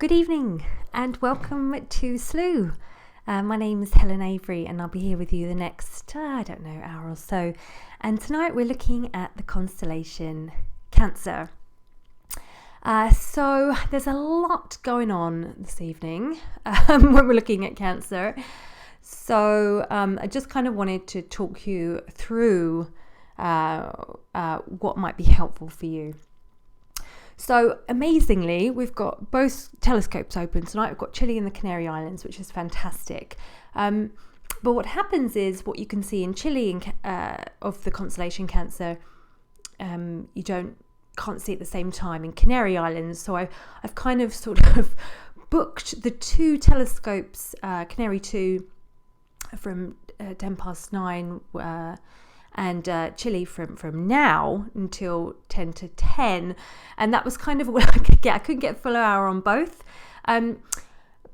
Good evening and welcome to Slooh. My name is Helen Avery and I'll be here with you the next, hour or so. And tonight we're looking at the constellation Cancer. So there's a lot going on this evening when we're looking at Cancer. So I just kind of wanted to talk you through what might be helpful for you. So amazingly, we've got both telescopes open tonight. We've got Chile and the Canary Islands, which is fantastic. But what happens is what you can see in Chile of the constellation Cancer, you can't see at the same time in Canary Islands. So I've kind of sort of booked the two telescopes, Canary 2 from 9:10, and Chile from now until 10 to 10, and that was kind of what I could get. I couldn't get a full hour on both,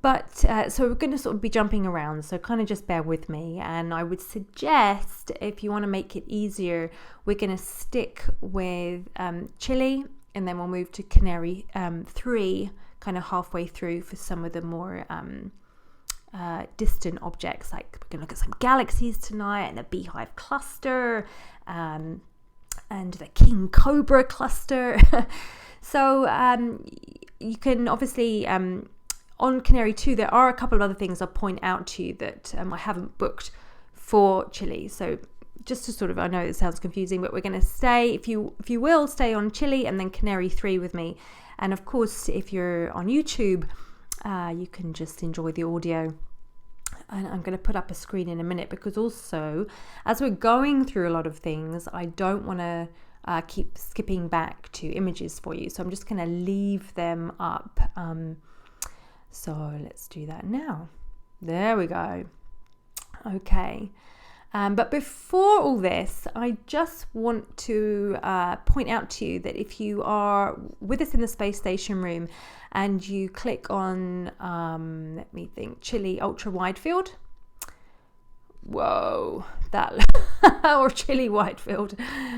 but so we're going to sort of be jumping around, so kind of just bear with me. And I would suggest, if you want to make it easier, we're going to stick with Chile, and then we'll move to Canary 3 kind of halfway through for some of the more distant objects. Like we're going to look at some galaxies tonight, and the Beehive cluster, and the King Cobra cluster. So you can obviously on Canary 2 there are a couple of other things I'll point out to you that I haven't booked for Chile. So just to sort of, I know it sounds confusing, but we're going to stay, if you will, stay on Chile and then Canary 3 with me. And of course, if you're on YouTube, you can just enjoy the audio. And I'm going to put up a screen in a minute, because also as we're going through a lot of things, I don't want to keep skipping back to images for you. So I'm just going to leave them up. So let's do that now. There we go. Okay. But before all this, I just want to point out to you that if you are with us in the space station room and you click on, let me think, Chile Ultra Wide Field. Whoa, that or Chile Wide Field.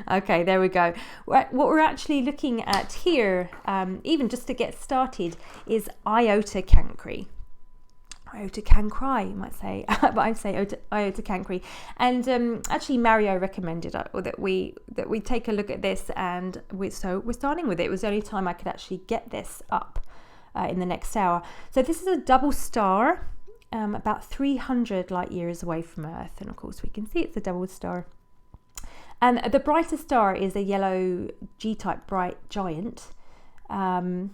Okay, there we go. What we're actually looking at here, even just to get started, is Iota Cancri. Iota Cancri, you might say, but I say Iota Cancri. And actually, Mario recommended that we take a look at this, and we're starting with it. It was the only time I could actually get this up in the next hour. So this is a double star, about 300 light years away from Earth, and of course we can see it's a double star. And the brightest star is a yellow G-type bright giant, and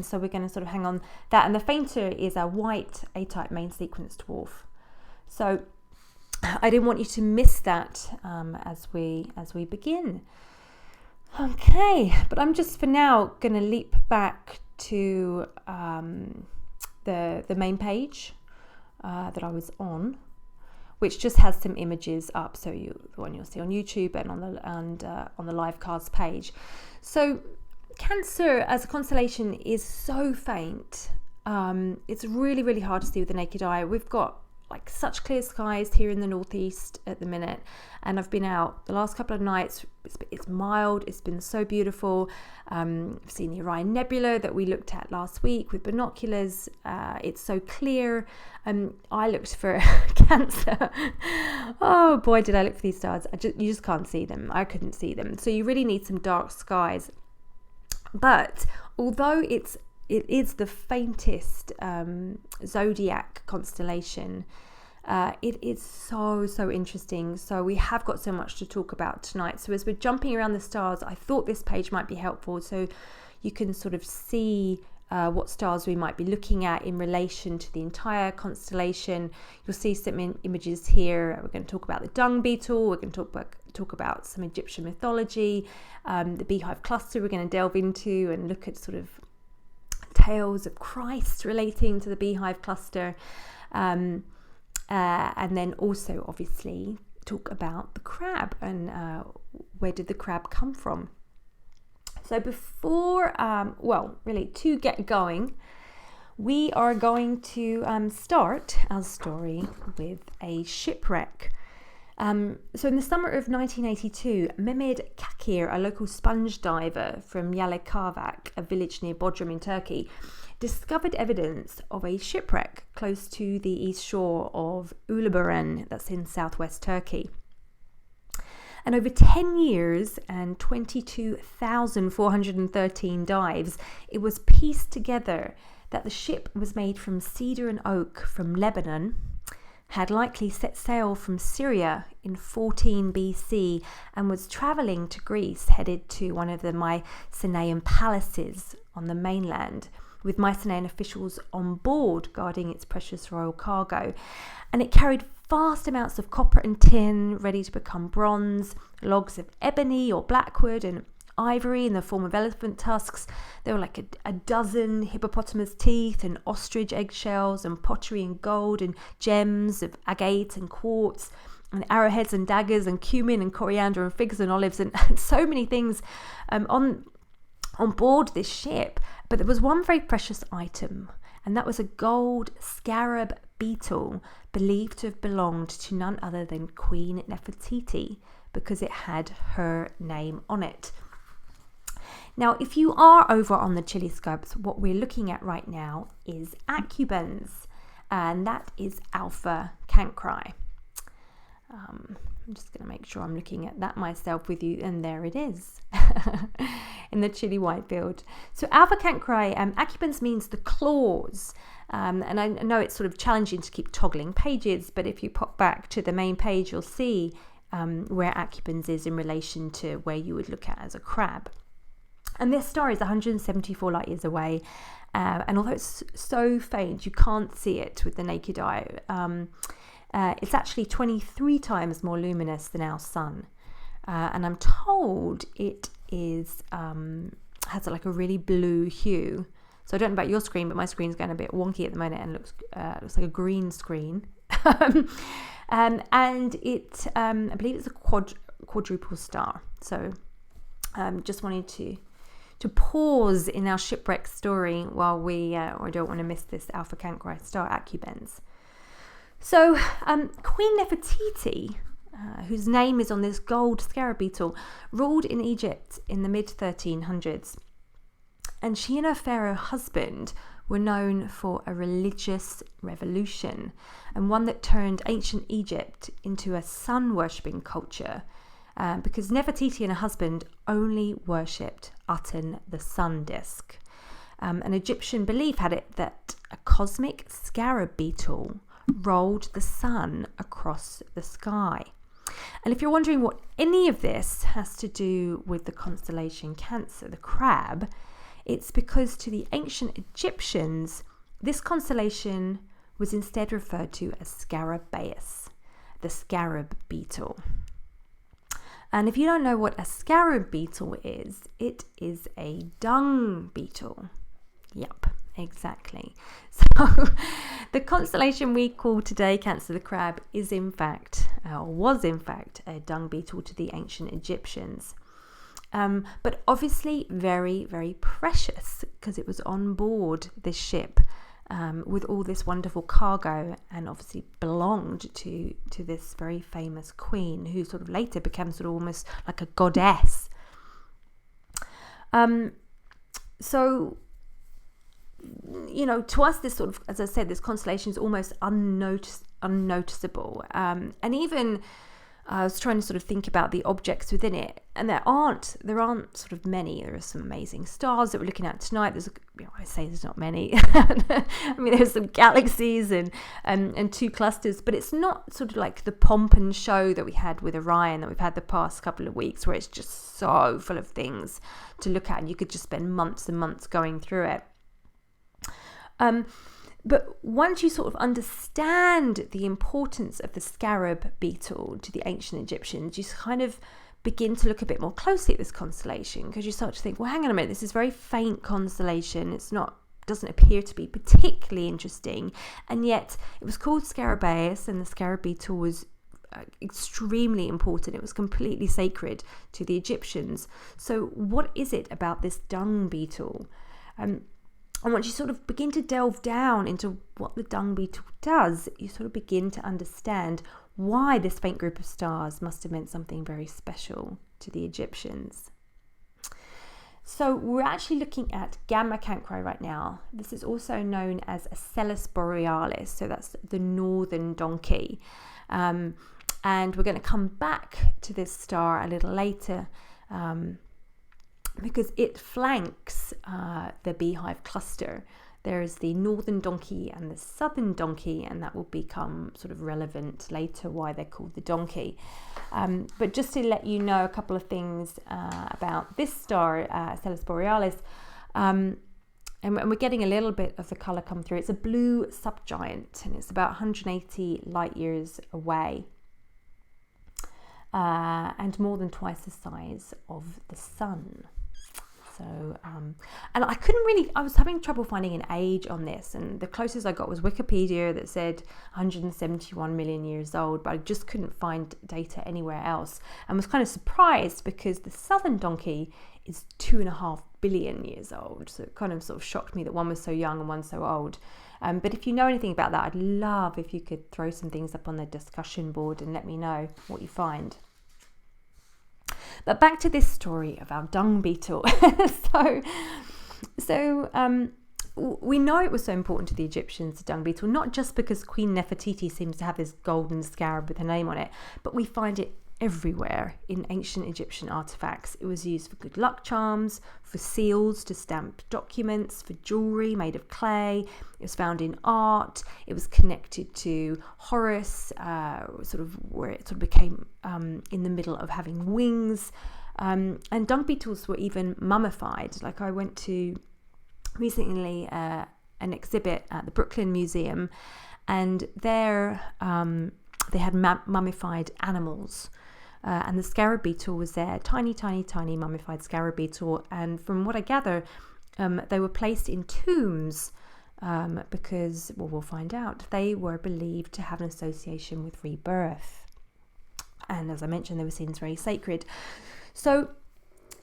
so we're going to sort of hang on that. And the fainter is a white A-type main sequence dwarf. So I didn't want you to miss that as we begin. Okay, but I'm just for now going to leap back to the main page that I was on, which just has some images up. So the one you'll see on YouTube and on the live cast page. So Cancer as a constellation is so faint. It's really, really hard to see with the naked eye. We've got like such clear skies here in the northeast at the minute, and I've been out the last couple of nights. It's mild. It's been so beautiful. I've seen the Orion Nebula that we looked at last week with binoculars. It's so clear. I looked for Cancer. Oh boy, did I look for these stars. You just can't see them. I couldn't see them. So you really need some dark skies. But although it is the faintest zodiac constellation, it is so interesting. So we have got so much to talk about tonight. So as we're jumping around the stars, I thought this page might be helpful, so you can sort of see what stars we might be looking at in relation to the entire constellation. You'll see some images here. We're going to talk about the dung beetle. We're going to talk about some Egyptian mythology, the Beehive cluster we're going to delve into and look at sort of tales of Christ relating to the Beehive cluster, and then also obviously talk about the crab and where did the crab come from. So before, to get going, we are going to start our story with a shipwreck. So in the summer of 1982, Mehmet Kakir, a local sponge diver from Yalikavak, a village near Bodrum in Turkey, discovered evidence of a shipwreck close to the east shore of Uluburun, that's in southwest Turkey. And over 10 years and 22,413 dives, it was pieced together that the ship was made from cedar and oak from Lebanon, had likely set sail from Syria in 14 BC and was travelling to Greece, headed to one of the Mycenaean palaces on the mainland, with Mycenaean officials on board guarding its precious royal cargo. And it carried vast amounts of copper and tin ready to become bronze, logs of ebony or blackwood, and ivory in the form of elephant tusks. There were like a dozen hippopotamus teeth and ostrich eggshells and pottery and gold and gems of agate and quartz and arrowheads and daggers and cumin and coriander and figs and olives and so many things on board this ship. But there was one very precious item, and that was a gold scarab beetle believed to have belonged to none other than Queen Nefertiti because it had her name on it. Now, if you are over on the Chili Scopes, what we're looking at right now is accubens, and that is Alpha Cancri. I'm just going to make sure I'm looking at that myself with you, and there it is in the Chili Whitefield. So Alpha Cancri, accubens means the claws, and I know it's sort of challenging to keep toggling pages, but if you pop back to the main page, you'll see where accubens is in relation to where you would look at as a crab. And this star is 174 light years away, and although it's so faint, you can't see it with the naked eye. It's actually 23 times more luminous than our sun, and I'm told it is has like a really blue hue. So I don't know about your screen, but my screen's going a bit wonky at the moment and looks like a green screen. And it, I believe it's a quadruple star. So just wanted to pause in our shipwreck story while we don't want to miss this Alpha Cancri star accubens. So Queen Nefertiti, whose name is on this gold scarab beetle, ruled in Egypt in the mid-1300s. And she and her pharaoh husband were known for a religious revolution, and one that turned ancient Egypt into a sun-worshipping culture, because Nefertiti and her husband only worshipped Aten, the sun disk. An Egyptian belief had it that a cosmic scarab beetle rolled the sun across the sky. And if you're wondering what any of this has to do with the constellation Cancer, the crab, it's because to the ancient Egyptians, this constellation was instead referred to as Scarabaeus, the scarab beetle. And if you don't know what a scarab beetle is, it is a dung beetle. Yep, exactly. So the constellation we call today Cancer the Crab is in fact, or was in fact, a dung beetle to the ancient Egyptians. But obviously very, very precious because it was on board this ship with all this wonderful cargo, and obviously belonged to this very famous queen who sort of later became sort of almost like a goddess. So, you know, to us, this sort of, as I said, this constellation is almost unnoticeable. And even I was trying to sort of think about the objects within it, and there aren't sort of many. There are some amazing stars that we're looking at tonight. There's, I say there's not many. I mean, there's some galaxies and two clusters, but it's not sort of like the pomp and show that we had with Orion that we've had the past couple of weeks, where it's just so full of things to look at, and you could just spend months and months going through it. But once you sort of understand the importance of the scarab beetle to the ancient Egyptians, you kind of begin to look a bit more closely at this constellation, because you start to think, well, hang on a minute, this is a very faint constellation. Doesn't appear to be particularly interesting, and yet it was called Scarabaeus, and the scarab beetle was extremely important. It was completely sacred to the Egyptians. So what is it about this dung beetle? And once you sort of begin to delve down into what the dung beetle does, you sort of begin to understand why this faint group of stars must have meant something very special to the Egyptians. So we're actually looking at Gamma Cancri right now. This is also known as Asellus borealis, so that's the northern donkey. And we're going to come back to this star a little later because it flanks the Beehive cluster. There's the northern donkey and the southern donkey, and that will become sort of relevant later why they're called the donkey. But just to let you know a couple of things about this star, Asellus borealis, and we're getting a little bit of the colour come through. It's a blue subgiant, and it's about 180 light years away, and more than twice the size of the sun. So, and I was having trouble finding an age on this, and the closest I got was Wikipedia that said 171 million years old, but I just couldn't find data anywhere else, and was kind of surprised because the southern donkey is 2.5 billion years old. So it kind of sort of shocked me that one was so young and one so old. But if you know anything about that, I'd love if you could throw some things up on the discussion board and let me know what you find. But back to this story of our dung beetle. So we know it was so important to the Egyptians, the dung beetle, not just because Queen Nefertiti seems to have this golden scarab with her name on it, but we find it everywhere in ancient Egyptian artifacts. It was used for good luck charms, for seals to stamp documents, for jewelry made of clay. It was found in art. It was connected to Horus, sort of where it sort of became in the middle of having wings. And dung beetles were even mummified. Like I went to recently an exhibit at the Brooklyn Museum, and there they had mummified animals. And the scarab beetle was there, tiny mummified scarab beetle. And from what I gather, they were placed in tombs because, well, we'll find out, they were believed to have an association with rebirth. And as I mentioned, they were seen as very sacred. So,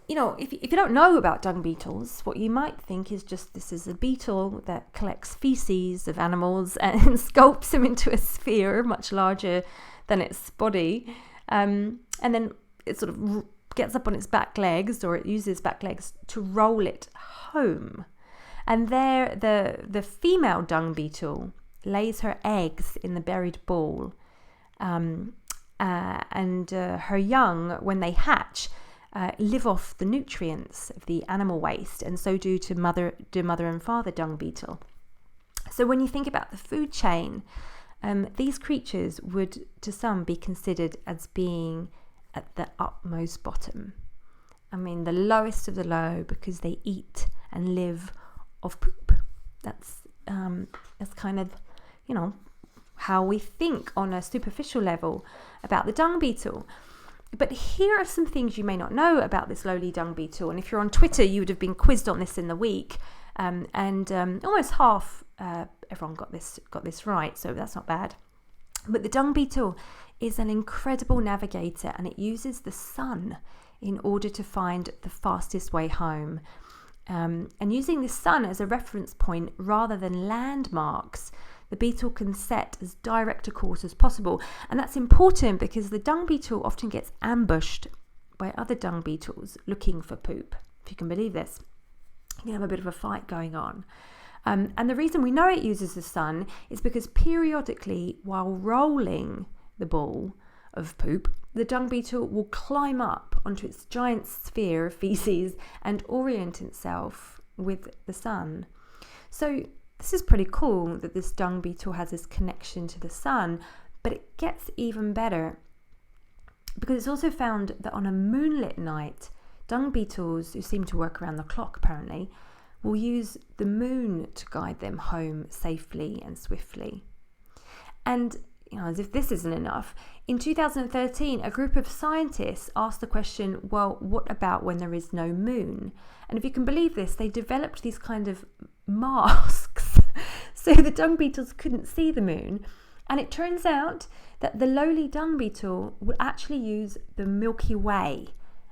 you know, if you don't know about dung beetles, what you might think is just this is a beetle that collects feces of animals and sculpts them into a sphere much larger than its body. And then it sort of gets up on its back legs, or it uses back legs to roll it home. And there the female dung beetle lays her eggs in the buried ball. And her young, when they hatch, live off the nutrients of the animal waste, and so do mother and father dung beetle. So when you think about the food chain, these creatures would, to some, be considered as being at the utmost bottom. I mean, the lowest of the low, because they eat and live off poop. That's kind of, you know, how we think on a superficial level about the dung beetle. But here are some things you may not know about this lowly dung beetle. And if you're on Twitter, you would have been quizzed on this in the week. And almost half everyone got this right, so that's not bad. But the dung beetle is an incredible navigator, and it uses the sun in order to find the fastest way home. And using the sun as a reference point rather than landmarks, the beetle can set as direct a course as possible. And that's important because the dung beetle often gets ambushed by other dung beetles looking for poop, if you can believe this. You can have a bit of a fight going on. And the reason we know it uses the sun is because periodically, while rolling the ball of poop, the dung beetle will climb up onto its giant sphere of feces and orient itself with the sun. So this is pretty cool that this dung beetle has this connection to the sun, but it gets even better because it's also found that on a moonlit night, dung beetles, who seem to work around the clock apparently, will use the moon to guide them home safely and swiftly. And, you know, as if this isn't enough, in 2013, a group of scientists asked the question, well, what about when there is no moon? And if you can believe this, they developed these kind of masks so the dung beetles couldn't see the moon. And it turns out that the lowly dung beetle will actually use the Milky Way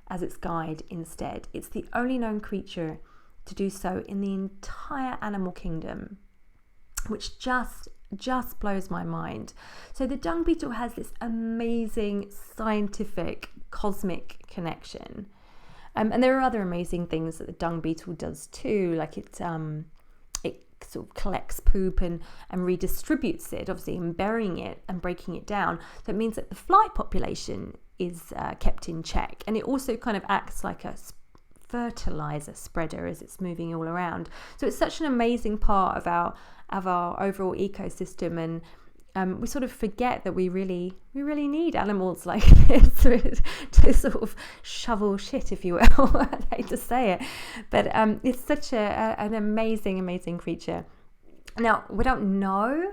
as its guide instead. It's the only known creature to do so in the entire animal kingdom, which just just blows my mind. So the dung beetle has this amazing scientific cosmic connection. And there are other amazing things that the dung beetle does too, like it sort of collects poop and redistributes it, obviously, and burying it and breaking it down. So it means that the fly population is kept in check, and it also kind of acts like a fertilizer spreader as it's moving all around. So it's such an amazing part of our overall ecosystem, and we sort of forget that we really need animals like this to sort of shovel shit, if you will. I hate to say it, but it's such an amazing creature. Now, we don't know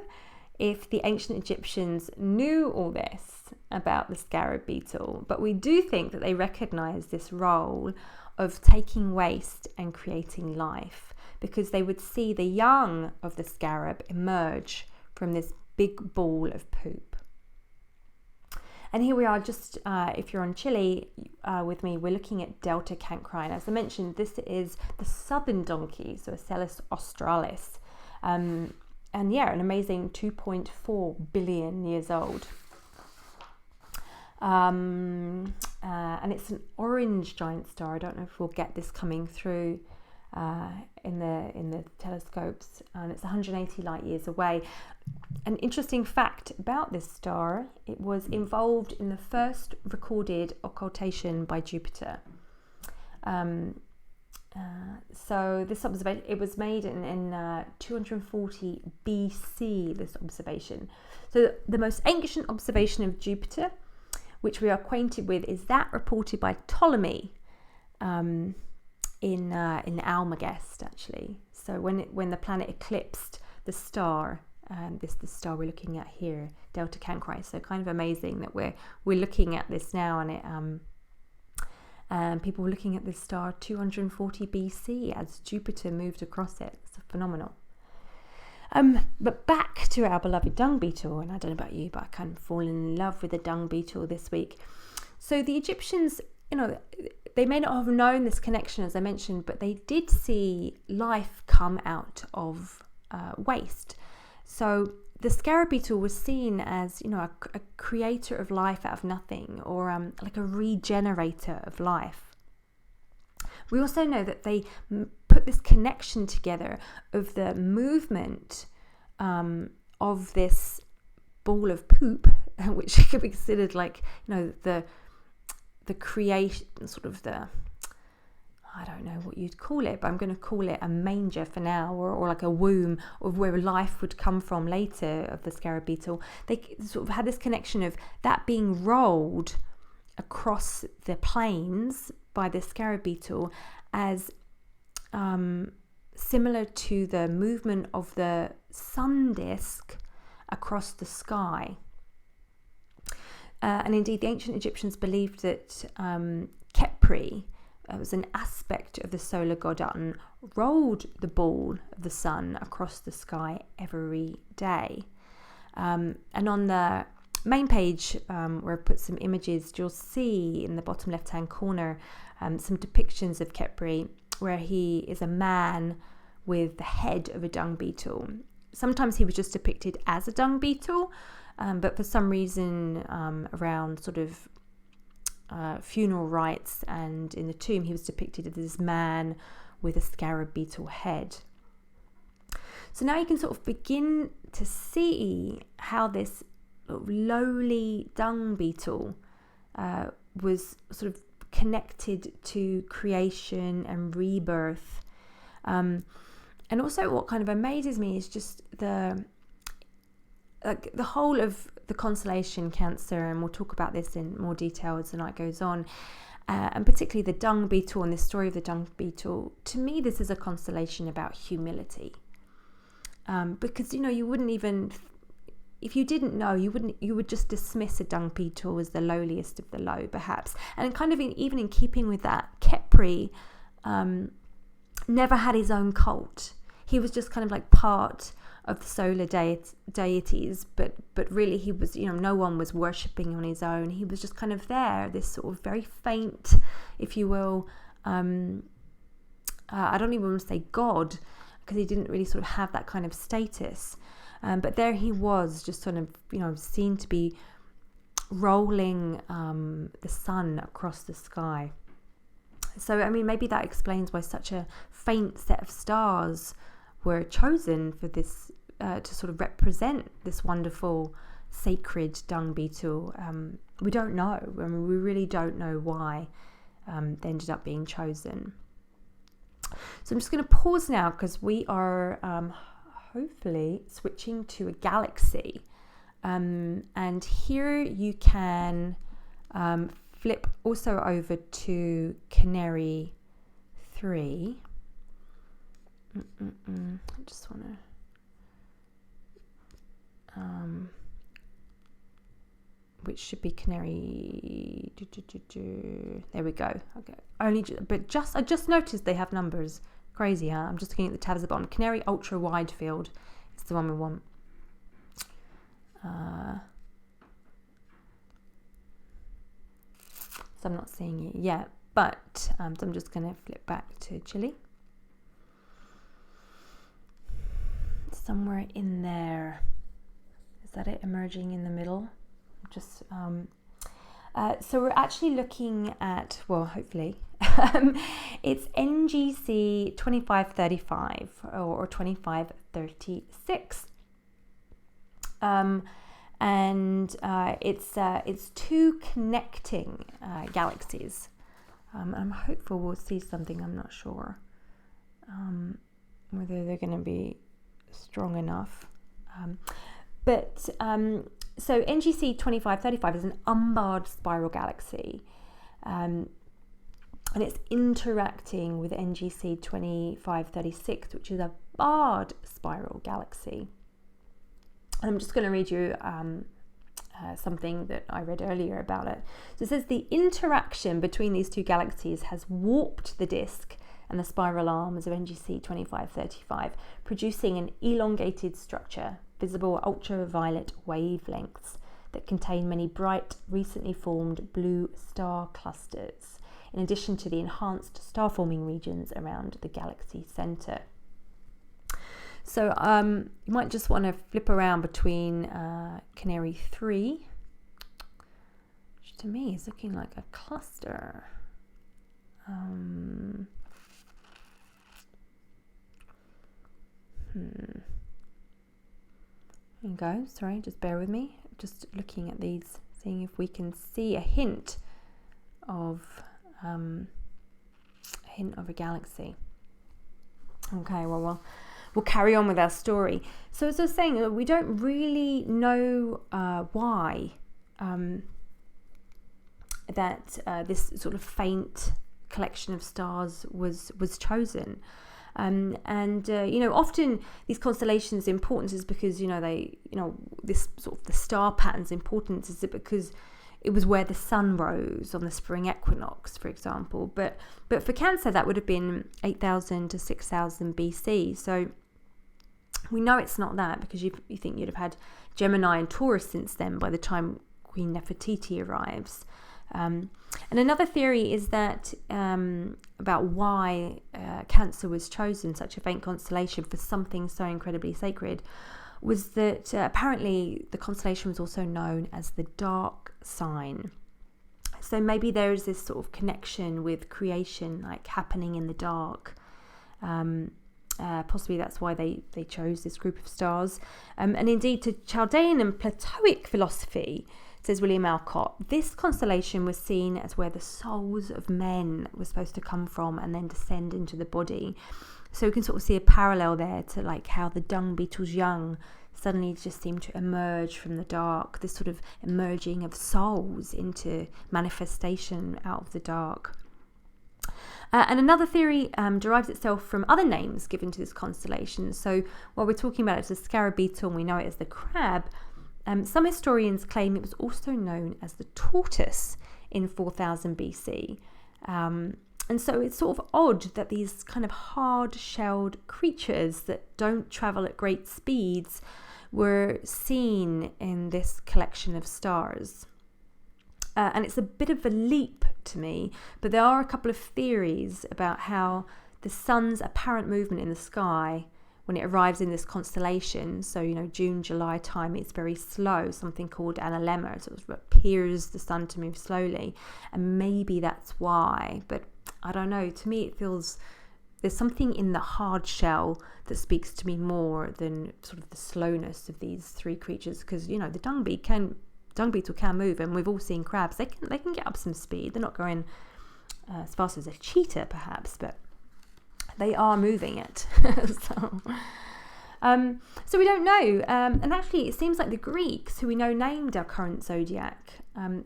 if the ancient Egyptians knew all this about the scarab beetle, but we do think that they recognized this role of taking waste and creating life, because they would see the young of the scarab emerge from this big ball of poop. And here we are, just if you're on Chile with me, we're looking at Delta cancri. As I mentioned, this is the southern donkey, so Acellus australis. And yeah, an amazing 2.4 billion years old. And it's an orange giant star. I don't know if we'll get this coming through in the telescopes, and it's 180 light years away. An interesting fact about this star: it was involved in the first recorded occultation by Jupiter. So this observation, it was made in 240 BC. This observation. So the most ancient observation of Jupiter, which we are acquainted with, is that reported by Ptolemy in Almagest, actually. So when the planet eclipsed the star, the star we're looking at here, Delta Cancri. So kind of amazing that we're looking at this now, and people were looking at this star 240 BC as Jupiter moved across it. It's phenomenal. But back to our beloved dung beetle, and I don't know about you, but I kind of fallen in love with the dung beetle this week. So the Egyptians, they may not have known this connection, as I mentioned, but they did see life come out of waste. So the scarab beetle was seen as, a creator of life out of nothing, or like a regenerator of life. We also know that they put this connection together of the movement of this ball of poop, which could be considered like, the creation, sort of I don't know what you'd call it, but I'm going to call it a manger for now, or like a womb of where life would come from later of the scarab beetle. They sort of had this connection of that being rolled across the plains by the scarab beetle as similar to the movement of the sun disk across the sky. And indeed, the ancient Egyptians believed that Khepri was an aspect of the solar god Aten, rolled the ball of the sun across the sky every day. And on the main page, where I put some images, you'll see in the bottom left-hand corner some depictions of Khepri, where he is a man with the head of a dung beetle. Sometimes he was just depicted as a dung beetle, but for some reason around sort of funeral rites and in the tomb, he was depicted as this man with a scarab beetle head. So now you can sort of begin to see how this lowly dung beetle was sort of connected to creation and rebirth. And also what kind of amazes me is just the whole of the constellation Cancer, and we'll talk about this in more detail as the night goes on, and particularly the dung beetle and the story of the dung beetle. To me, this is a constellation about humility, because you wouldn't even, if you didn't know, you would just dismiss a dung beetle as the lowliest of the low, perhaps. And kind of even in keeping with that, Khepri never had his own cult. He was just kind of like part of the solar deities, but really he was, no one was worshipping on his own. He was just kind of there, this sort of very faint, if you will, I don't even want to say God, because he didn't really sort of have that kind of status. But there he was, just sort of, seen to be rolling the sun across the sky. So, I mean, maybe that explains why such a faint set of stars were chosen for this, to sort of represent this wonderful sacred dung beetle. We don't know. I mean, we really don't know why they ended up being chosen. So I'm just going to pause now because we are hopefully switching to a galaxy. And here you can flip also over to Canary 3. I just want to... which should be Canary. There we go. Okay. I just noticed they have numbers. Crazy, huh? I'm just looking at the tabs at the bottom. Canary Ultra Wide Field is the one we want. So I'm not seeing it yet, but so I'm just going to flip back to Chile. Somewhere in there. Is that it emerging in the middle? Just so we're actually looking at, well, hopefully it's NGC 2535 or 2536, and it's two connecting galaxies. I'm hopeful we'll see something. I'm not sure whether they're going to be strong enough, but so NGC 2535 is an unbarred spiral galaxy, and it's interacting with NGC 2536, which is a barred spiral galaxy. And I'm just going to read you something that I read earlier about it. So it says the interaction between these two galaxies has warped the disk and the spiral arms of NGC 2535, producing an elongated structure, visible at ultraviolet wavelengths that contain many bright, recently formed blue star clusters, in addition to the enhanced star-forming regions around the galaxy center. So you might just want to flip around between Canary 3, which to me is looking like a cluster. There you go. Sorry, just bear with me. Just looking at these, seeing if we can see a hint of a galaxy. Okay, well, we'll carry on with our story. So as I was saying, we don't really know why that this sort of faint collection of stars was chosen. Often these constellations' importance is because this sort of the star pattern's importance is because it was where the sun rose on the spring equinox, for example. But for Cancer, that would have been 8,000 to 6,000 BC. So we know it's not that because you think you'd have had Gemini and Taurus since then by the time Queen Nefertiti arrives. And another theory is that about why Cancer was chosen, such a faint constellation for something so incredibly sacred, was that apparently the constellation was also known as the dark sign. So maybe there is this sort of connection with creation, like happening in the dark. Possibly that's why they chose this group of stars. And indeed, to Chaldean and Platonic philosophy, says William Alcott, this constellation was seen as where the souls of men were supposed to come from and then descend into the body. So we can sort of see a parallel there to like how the dung beetle's young suddenly just seemed to emerge from the dark, this sort of emerging of souls into manifestation out of the dark. And another theory derives itself from other names given to this constellation. So while we're talking about it as the scarab beetle and we know it as the crab, some historians claim it was also known as the tortoise in 4000 BC. And so it's sort of odd that these kind of hard-shelled creatures that don't travel at great speeds were seen in this collection of stars. And it's a bit of a leap to me, but there are a couple of theories about how the sun's apparent movement in the sky when it arrives in this constellation, so June, July time, it's very slow, something called analemma, so it appears the sun to move slowly, and maybe that's why. But I don't know, to me it feels there's something in the hard shell that speaks to me more than sort of the slowness of these three creatures, because the dung beetle can move, and we've all seen crabs, they can get up some speed. They're not going as fast as a cheetah perhaps, but they are moving it. So we don't know, and actually it seems like the Greeks, who we know named our current zodiac,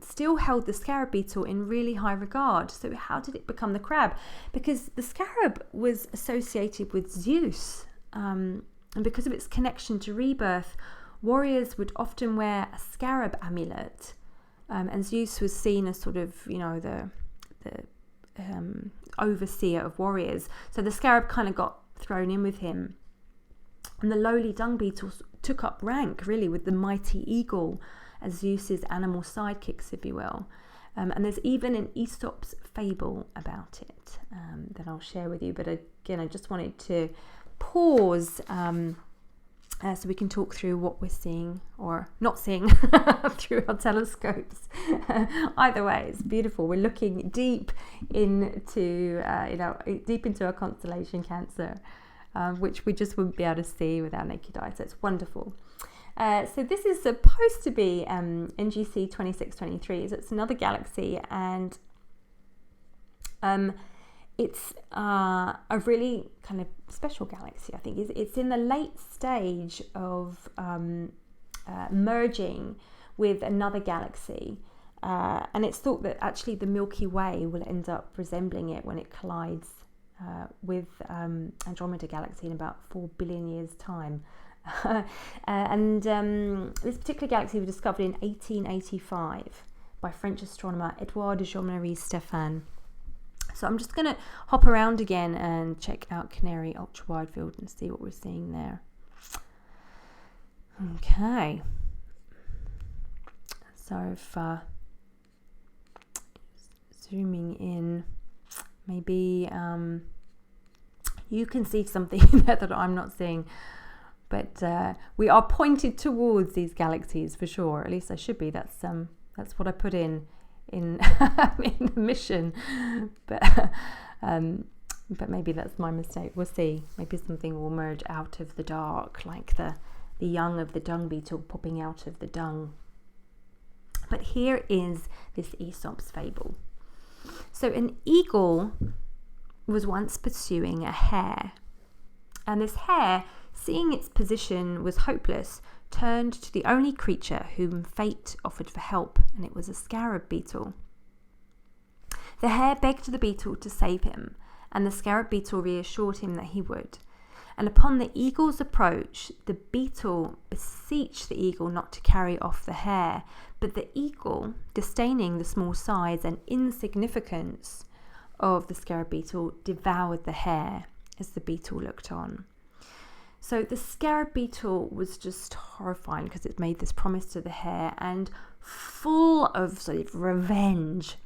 still held the scarab beetle in really high regard. So how did it become the crab? Because the scarab was associated with Zeus, and because of its connection to rebirth, warriors would often wear a scarab amulet, and Zeus was seen as sort of the overseer of warriors. So the scarab kind of got thrown in with him, and the lowly dung beetles took up rank really with the mighty eagle as Zeus's animal sidekicks, if you will. And there's even an Aesop's fable about it that I'll share with you. But again, I just wanted to pause so we can talk through what we're seeing or not seeing through our telescopes. Either way, it's beautiful. We're looking deep into our constellation Cancer, which we just wouldn't be able to see with our naked eye. So it's wonderful. So this is supposed to be NGC 2623. So it's another galaxy, and it's a really kind of special galaxy, I think. It's in the late stage of merging with another galaxy, and it's thought that actually the Milky Way will end up resembling it when it collides with Andromeda Galaxy in about 4 billion years' time. And this particular galaxy was discovered in 1885 by French astronomer Edouard de Jean-Marie Stéphane. So I'm just going to hop around again and check out Canary Ultra Wide Field and see what we're seeing there. Okay. So if zooming in, maybe you can see something there that I'm not seeing. But we are pointed towards these galaxies for sure. At least I should be. That's what I put in in the mission. But maybe that's my mistake. We'll see. Maybe something will merge out of the dark, like the young of the dung beetle popping out of the dung. But here is this Aesop's fable. So an eagle was once pursuing a hare, and this hare, seeing its position was hopeless, turned to the only creature whom fate offered for help, and it was a scarab beetle. The hare begged the beetle to save him, and the scarab beetle reassured him that he would. And upon the eagle's approach, the beetle beseeched the eagle not to carry off the hare, but the eagle, disdaining the small size and insignificance of the scarab beetle, devoured the hare as the beetle looked on. So the scarab beetle was just horrifying because it made this promise to the hare, and full of sort of revenge,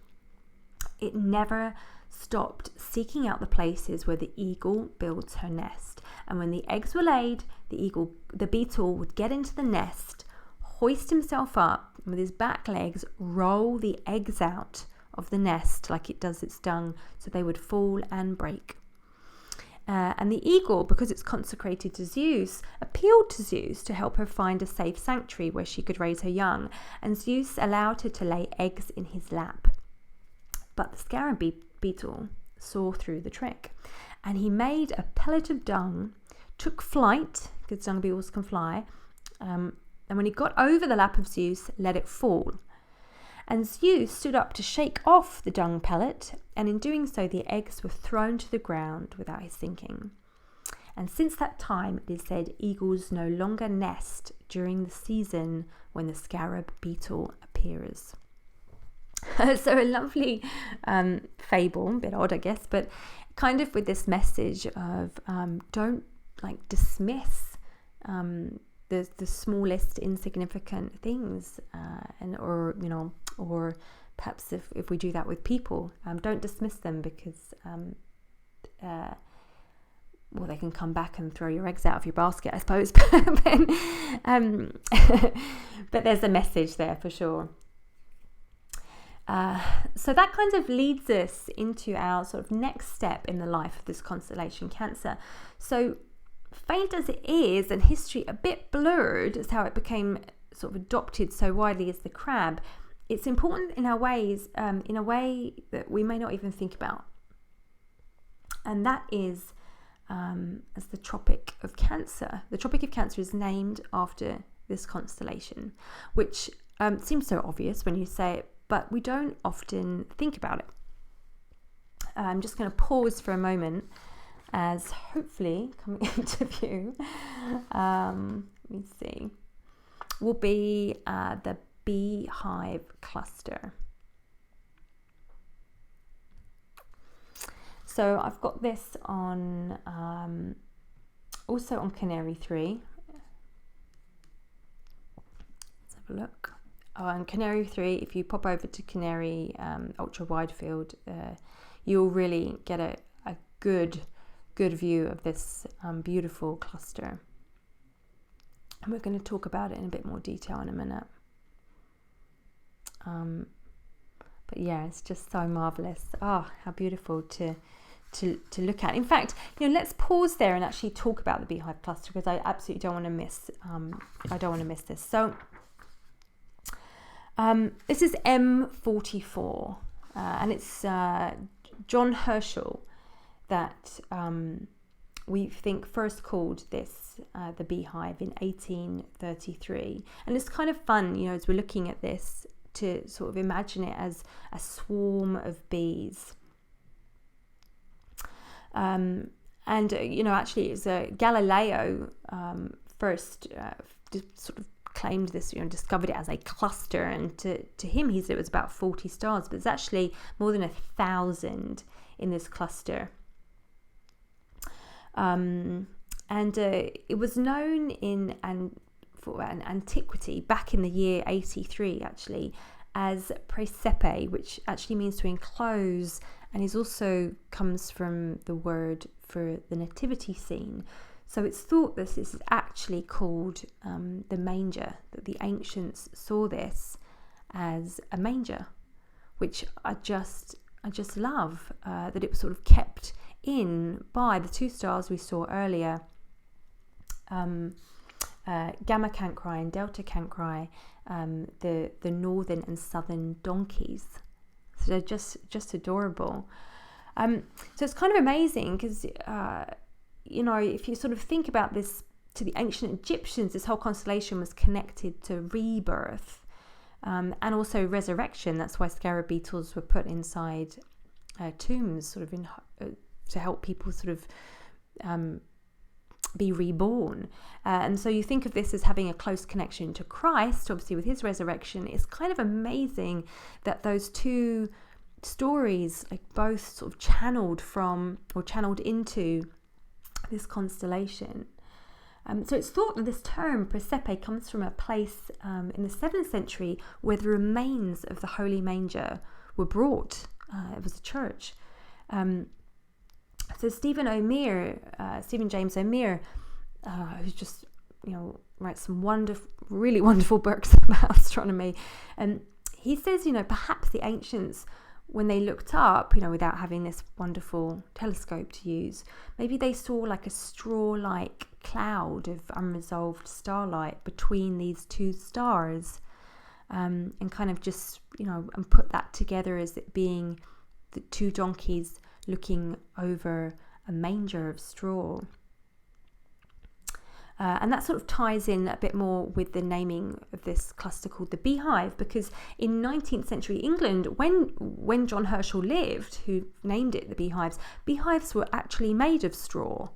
it never stopped seeking out the places where the eagle builds her nest. And when the eggs were laid, the beetle would get into the nest, hoist himself up, and with his back legs roll the eggs out of the nest like it does its dung, so they would fall and break. And the eagle, because it's consecrated to Zeus, appealed to Zeus to help her find a safe sanctuary where she could raise her young, and Zeus allowed her to lay eggs in his lap. But the scarab beetle saw through the trick, and he made a pellet of dung, took flight, because dung beetles can fly, and when he got over the lap of Zeus, let it fall. And Zeus stood up to shake off the dung pellet, and in doing so the eggs were thrown to the ground without his thinking. And since that time, it is said eagles no longer nest during the season when the scarab beetle appears. So a lovely fable, a bit odd I guess, but kind of with this message of don't dismiss the smallest insignificant things, or perhaps if we do that with people, don't dismiss them, because well, they can come back and throw your eggs out of your basket, I suppose. But there's a message there for sure. So that kind of leads us into our sort of next step in the life of this constellation Cancer. So faint as it is, and history a bit blurred as how it became sort of adopted so widely as the crab, it's important in a way that we may not even think about. And that is as the Tropic of Cancer. The Tropic of Cancer is named after this constellation, which seems so obvious when you say it, but we don't often think about it. I'm just going to pause for a moment as hopefully coming into view, let me see, will be the Beehive cluster. So I've got this on also on Canary 3. Let's have a look. On Canary 3, if you pop over to Canary ultra wide field, you'll really get a good view of this beautiful cluster. And we're going to talk about it in a bit more detail in a minute. But yeah, it's just so marvelous. Oh, how beautiful to look at. In fact, let's pause there and actually talk about the Beehive cluster, because I absolutely don't want to miss. I don't want to miss this. So this is M44, and it's John Herschel that we think first called this the Beehive in 1833. And it's kind of fun, as we're looking at this, to sort of imagine it as a swarm of bees. Actually it's Galileo first sort of claimed this, discovered it as a cluster, and to him he said it was about 40 stars, but it's actually more than 1,000 in this cluster. It was known for antiquity, back in the year 83 actually, as Praesepe, which actually means to enclose, and is also comes from the word for the nativity scene. So it's thought this is actually called the manger, that the ancients saw this as a manger, which I just love, that it was sort of kept in by the two stars we saw earlier, Gamma Cancri and Delta Cancri, the northern and southern donkeys. So they're just adorable. So it's kind of amazing because if you sort of think about this, to the ancient Egyptians, this whole constellation was connected to rebirth and also resurrection. That's why scarab beetles were put inside tombs, sort of to help people sort of be reborn. And so you think of this as having a close connection to Christ, obviously with his resurrection. It's kind of amazing that those two stories, like, both sort of channeled from or channeled into this constellation. So it's thought that this term Praesepe comes from a place in the 7th century where the remains of the Holy Manger were brought. It was a church. So Stephen James O'Meara, who's just writes some really wonderful books about astronomy, and he says perhaps the ancients, when they looked up, without having this wonderful telescope to use, maybe they saw like a straw-like cloud of unresolved starlight between these two stars, and kind of just and put that together as it being the two donkeys looking over a manger of straw. And that sort of ties in a bit more with the naming of this cluster called the Beehive, because in 19th century England, when John Herschel lived, who named it the beehives were actually made of straw,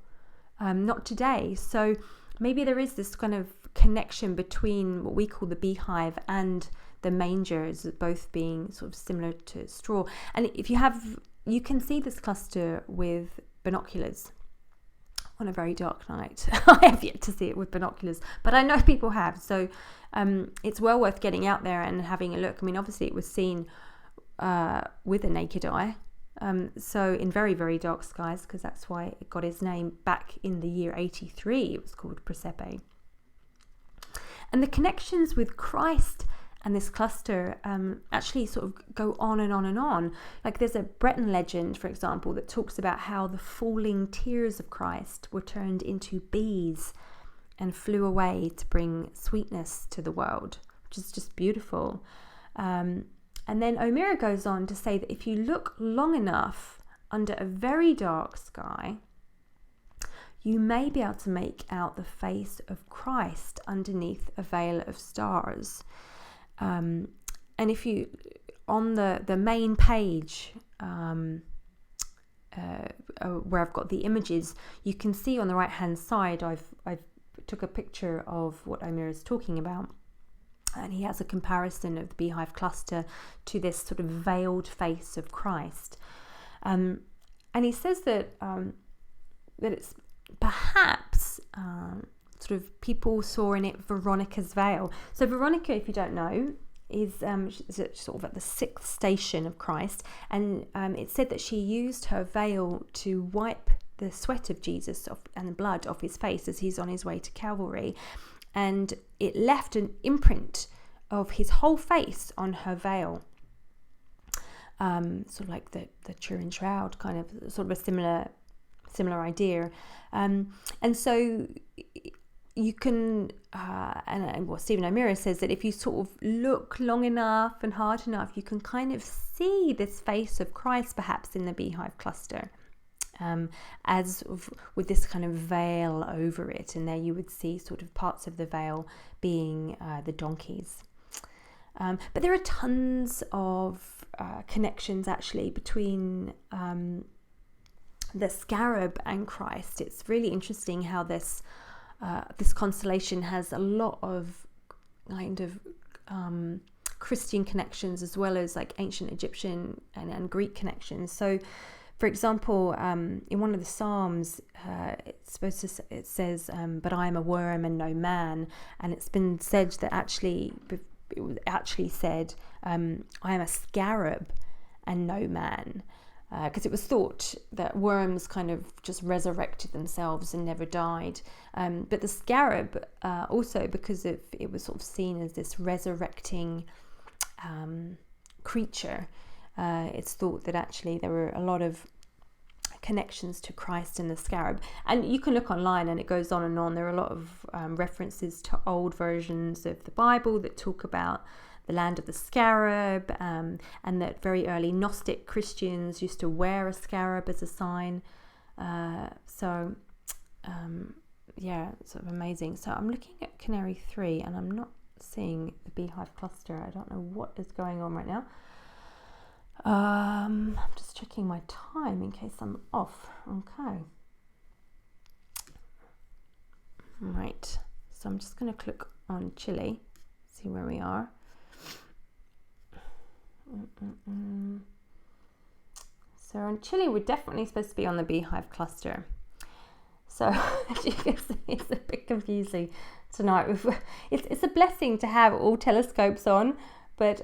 not today. So maybe there is this kind of connection between what we call the Beehive and the manger, as both being sort of similar to straw. And if you can see this cluster with binoculars on a very dark night. I have yet to see it with binoculars, but I know people have. So it's well worth getting out there and having a look. I mean, obviously it was seen with a naked eye, So in very, very dark skies, because that's why it got its name back in the year 83. It was called Prasepe. And the connections with Christ and this cluster actually sort of go on and on and on. Like there's a Breton legend, for example, that talks about how the falling tears of Christ were turned into bees and flew away to bring sweetness to the world, which is just beautiful. And then O'Meara goes on to say that if you look long enough under a very dark sky, you may be able to make out the face of Christ underneath a veil of stars. And if you, on the main page, where I've got the images, you can see on the right hand side, I've took a picture of what O'Meara is talking about. And he has a comparison of the Beehive cluster to this sort of veiled face of Christ. And he says that it's perhaps sort of people saw in it Veronica's veil. So Veronica, if you don't know, is sort of at the sixth station of Christ. And it's said that she used her veil to wipe the sweat of Jesus and the blood off his face as he's on his way to Calvary. And it left an imprint of his whole face on her veil. Sort of like the Turin Shroud, kind of sort of a similar idea. And so you can, and what Stephen O'Meara says, that if you sort of look long enough and hard enough, you can kind of see this face of Christ perhaps in the Beehive cluster. As with this kind of veil over it, and there you would see sort of parts of the veil being the donkeys. But there are tons of connections actually between the scarab and Christ. It's really interesting how this constellation has a lot of kind of Christian connections as well as like ancient Egyptian and Greek connections. So, for example, in one of the Psalms, it says, "But I am a worm and no man," and it's been said that it was actually said, "I am a scarab and no man," because it was thought that worms kind of just resurrected themselves and never died. But the scarab also, because it was sort of seen as this resurrecting creature. It's thought that actually there were a lot of connections to Christ and the scarab, and you can look online and it goes on and on. There are a lot of references to old versions of the Bible that talk about the land of the scarab, and that very early Gnostic Christians used to wear a scarab as a sign. Yeah, sort of amazing. So I'm looking at Canary 3 and I'm not seeing the Beehive cluster. I don't know what is going on right now. I'm just checking my time in case I'm off. Okay. Right. So I'm just going to click on Chile, see where we are. So in Chile, we're definitely supposed to be on the Beehive cluster. So as you can see, it's a bit confusing tonight. It's a blessing to have all telescopes on. But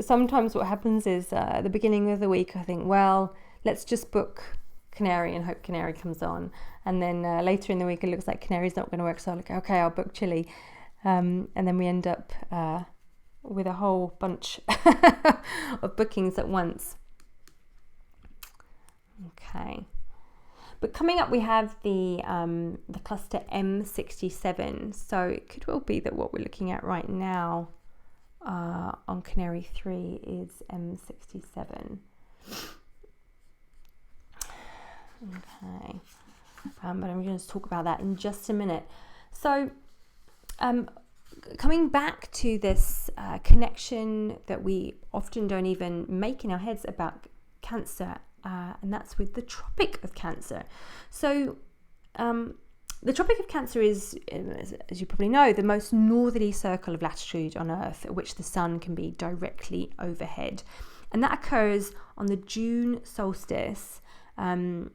sometimes what happens is at the beginning of the week, I think, well, let's just book Canary and hope Canary comes on. And then later in the week, it looks like Canary's not going to work. So I'm like, okay, I'll book Chile. And then we end up with a whole bunch of bookings at once. Okay. But coming up, we have the cluster M67. So it could well be that what we're looking at right now on Canary 3 is M67. Okay, but I'm going to talk about that in just a minute. So coming back to this connection that we often don't even make in our heads about Cancer, and that's with the Tropic of Cancer. So the Tropic of Cancer is, as you probably know, the most northerly circle of latitude on Earth at which the sun can be directly overhead. And that occurs on the June solstice, when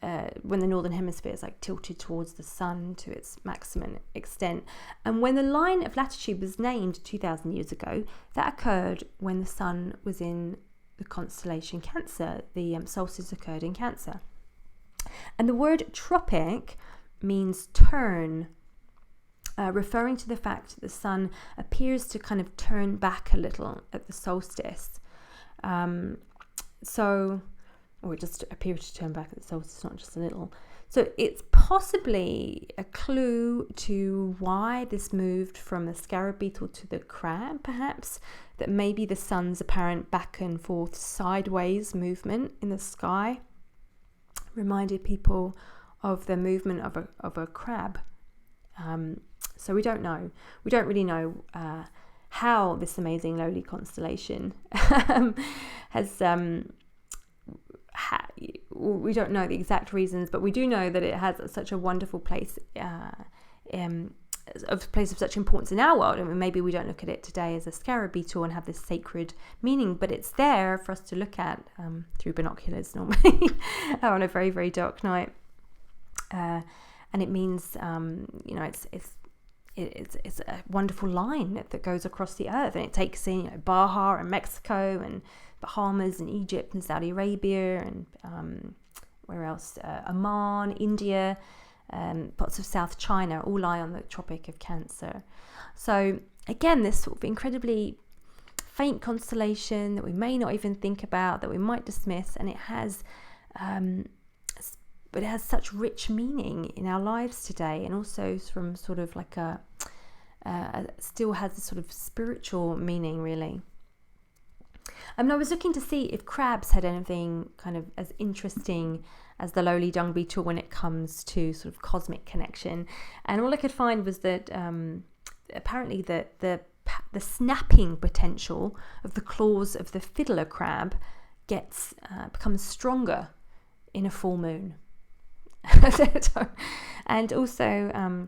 the northern hemisphere is like tilted towards the sun to its maximum extent. And when the line of latitude was named 2,000 years ago, that occurred when the sun was in the constellation Cancer. The solstice occurred in Cancer. And the word tropic means turn, referring to the fact that the sun appears to kind of turn back a little at the solstice. Or it just appears to turn back at the solstice, not just a little. So it's possibly a clue to why this moved from the scarab beetle to the crab, perhaps, that maybe the sun's apparent back and forth sideways movement in the sky reminded people of the movement of a crab. So we don't know. We don't really know how this amazing lowly constellation has... we don't know the exact reasons, but we do know that it has such a wonderful place, a place of such importance in our world. I mean, maybe we don't look at it today as a scarab beetle and have this sacred meaning, but it's there for us to look at through binoculars normally on a very, very dark night. And it means, it's a wonderful line that goes across the earth, and it takes in Baja and Mexico and Bahamas and Egypt and Saudi Arabia and where else? Oman, India, parts of South China all lie on the Tropic of Cancer. So again, this sort of incredibly faint constellation that we may not even think about, that we might dismiss, and it has such rich meaning in our lives today, and also from sort of like still has a sort of spiritual meaning, really. I was looking to see if crabs had anything kind of as interesting as the lowly dung beetle when it comes to sort of cosmic connection, and all I could find was that apparently the snapping potential of the claws of the fiddler crab becomes stronger in a full moon. And also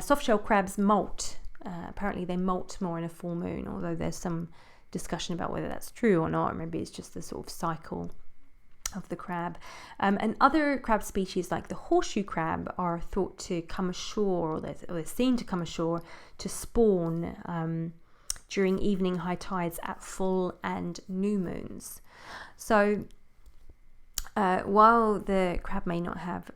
soft-shell crabs molt. Apparently they molt more in a full moon, although there's some discussion about whether that's true or not, or maybe it's just the sort of cycle of the crab. And other crab species like the horseshoe crab are thought to come ashore, or they're seen to come ashore to spawn during evening high tides at full and new moons. So while the crab may not have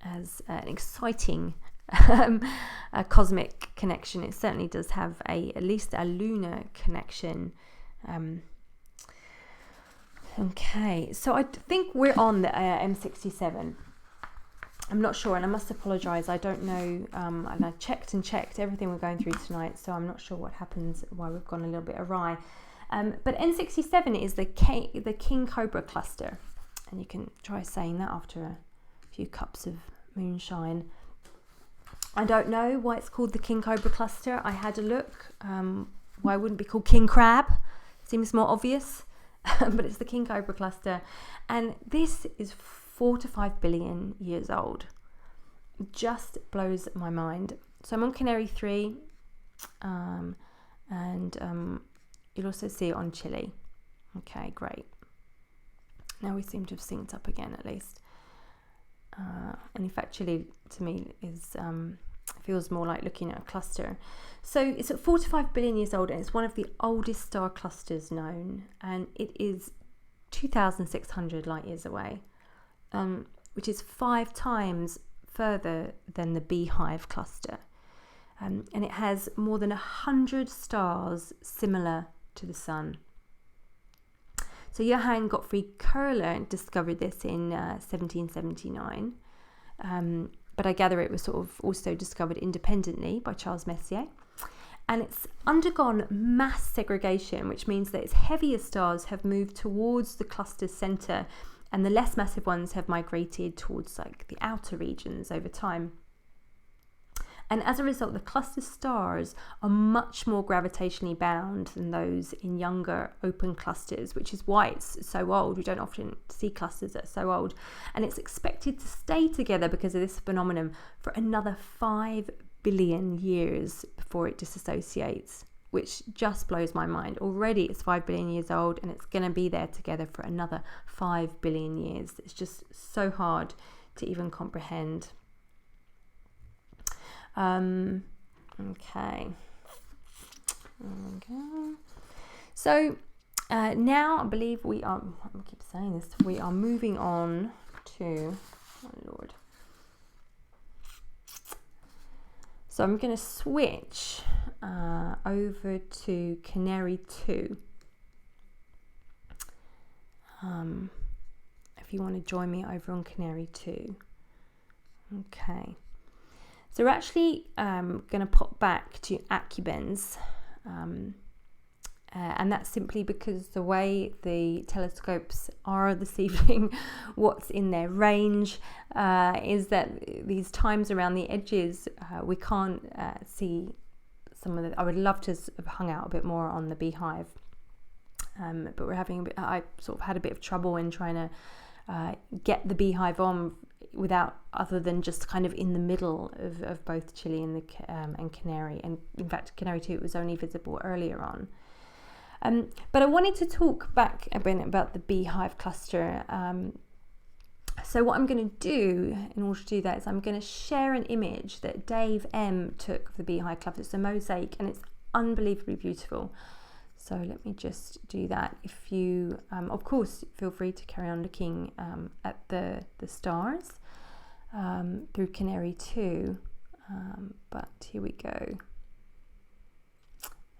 as an exciting a cosmic connection, it certainly does have at least a lunar connection. Okay, so I think we're on the M67. I'm not sure, and I must apologise. I don't know, and I checked everything we're going through tonight, so I'm not sure what happens, why we've gone a little bit awry. But N67 is the King Cobra cluster, and you can try saying that after a few cups of moonshine. I don't know why it's called the King Cobra cluster. I had a look. Why wouldn't it be called King Crab? Seems more obvious. But it's the King Cobra cluster. And this is 4 to 5 billion years old. Just blows my mind. So I'm on Canary 3. And you'll also see it on Chile. Okay, great. Now we seem to have synced up again, at least. And in fact, Chile to me feels more like looking at a cluster. So it's at 4 to 5 billion years old, and it's one of the oldest star clusters known, and it is 2,600 light years away, which is 5 times further than the Beehive cluster. And it has more than 100 stars similar to the sun. So Johann Gottfried Köhler discovered this in 1779, but I gather it was sort of also discovered independently by Charles Messier. And it's undergone mass segregation, which means that its heavier stars have moved towards the cluster's centre, and the less massive ones have migrated towards like the outer regions over time. And as a result, the cluster stars are much more gravitationally bound than those in younger open clusters, which is why it's so old. We don't often see clusters that are so old. And it's expected to stay together because of this phenomenon for another 5 billion years before it disassociates, which just blows my mind. Already it's 5 billion years old, and it's going to be there together for another 5 billion years. It's just so hard to even comprehend. Okay. So Now I believe we are, I keep saying this, we are moving on to, oh Lord. So I'm going to switch over to Canary 2. If you want to join me over on Canary 2. Okay. So we're actually going to pop back to Acubens. And that's simply because the way the telescopes are this evening, what's in their range, is that these times around the edges, we can't see some of the. I would love to have hung out a bit more on the Beehive, but we're having a bit. I sort of had a bit of trouble in trying to get the Beehive on without other than just kind of in the middle of both Chile and and Canary. And in fact, Canary 2 it was only visible earlier on. But I wanted to talk back a bit about the Beehive cluster. So what I'm going to do in order to do that is I'm going to share an image that Dave M took of the Beehive cluster. It's a mosaic and it's unbelievably beautiful. So let me just do that. If you, of course, feel free to carry on looking at the stars through Canary 2. But here we go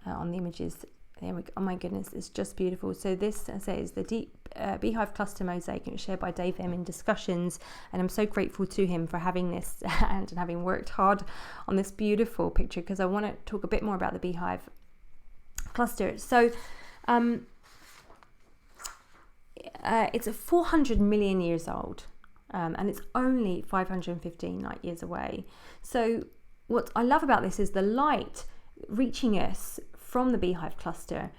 on the images. There we go. Oh my goodness, it's just beautiful. So this, as I say, is the deep Beehive cluster mosaic, and it was shared by Dave M in discussions, and I'm so grateful to him for having this and having worked hard on this beautiful picture, because I want to talk a bit more about the Beehive cluster. So it's a 400 million years old, and it's only 515 light years away. So what I love about this is the light reaching us from the Beehive cluster